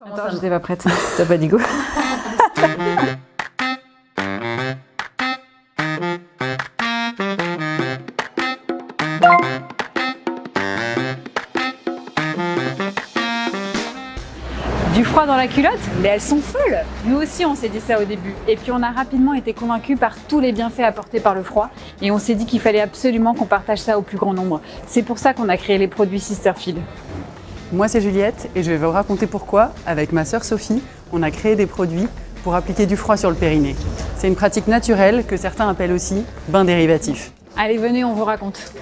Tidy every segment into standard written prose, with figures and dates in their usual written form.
Attends, j'étais pas prête. T'as pas dit go. Du froid dans la culotte? Mais elles sont folles! Nous aussi on s'est dit ça au début. Et puis on a rapidement été convaincus par tous les bienfaits apportés par le froid. Et on s'est dit qu'il fallait absolument qu'on partage ça au plus grand nombre. C'est pour ça qu'on a créé les produits Sisterfield. Moi c'est Juliette et je vais vous raconter pourquoi, avec ma sœur Sophie, on a créé des produits pour appliquer du froid sur le périnée. C'est une pratique naturelle que certains appellent aussi bain dérivatif. Allez, venez, on vous raconte.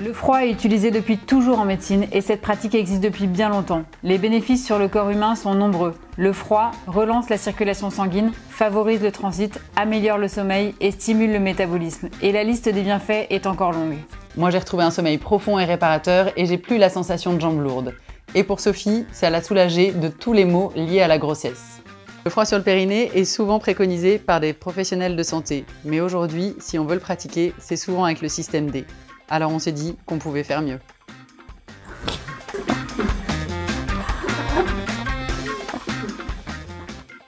Le froid est utilisé depuis toujours en médecine et cette pratique existe depuis bien longtemps. Les bénéfices sur le corps humain sont nombreux. Le froid relance la circulation sanguine, favorise le transit, améliore le sommeil et stimule le métabolisme. Et la liste des bienfaits est encore longue. Moi j'ai retrouvé un sommeil profond et réparateur et j'ai plus la sensation de jambes lourdes. Et pour Sophie, ça l'a soulagée de tous les maux liés à la grossesse. Le froid sur le périnée est souvent préconisé par des professionnels de santé. Mais aujourd'hui, si on veut le pratiquer, c'est souvent avec le système D. Alors on s'est dit qu'on pouvait faire mieux.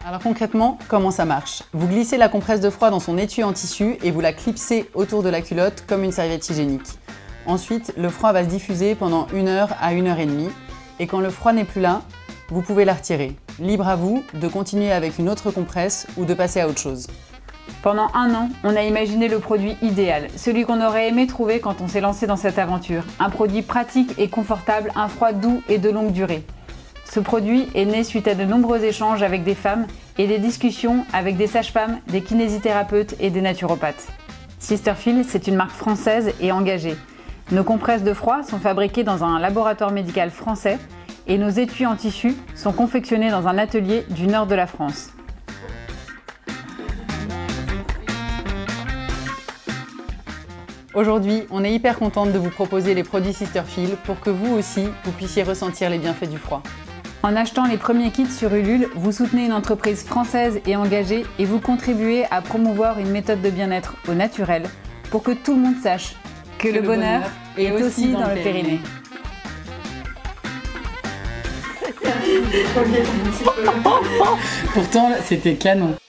Alors concrètement, comment ça marche? Vous glissez la compresse de froid dans son étui en tissu et vous la clipsez autour de la culotte comme une serviette hygiénique. Ensuite, le froid va se diffuser pendant 1 heure à 1 heure et demie. Et quand le froid n'est plus là, vous pouvez la retirer. Libre à vous de continuer avec une autre compresse ou de passer à autre chose. Pendant 1 an, on a imaginé le produit idéal, celui qu'on aurait aimé trouver quand on s'est lancé dans cette aventure. Un produit pratique et confortable, un froid doux et de longue durée. Ce produit est né suite à de nombreux échanges avec des femmes et des discussions avec des sages-femmes, des kinésithérapeutes et des naturopathes. Sisterfield, c'est une marque française et engagée. Nos compresses de froid sont fabriquées dans un laboratoire médical français et nos étuis en tissu sont confectionnés dans un atelier du nord de la France. Aujourd'hui, on est hyper contente de vous proposer les produits Sisterfield pour que vous aussi, vous puissiez ressentir les bienfaits du froid. En achetant les premiers kits sur Ulule, vous soutenez une entreprise française et engagée et vous contribuez à promouvoir une méthode de bien-être au naturel pour que tout le monde sache que le bonheur est aussi dans le périnée. Pourtant, c'était canon.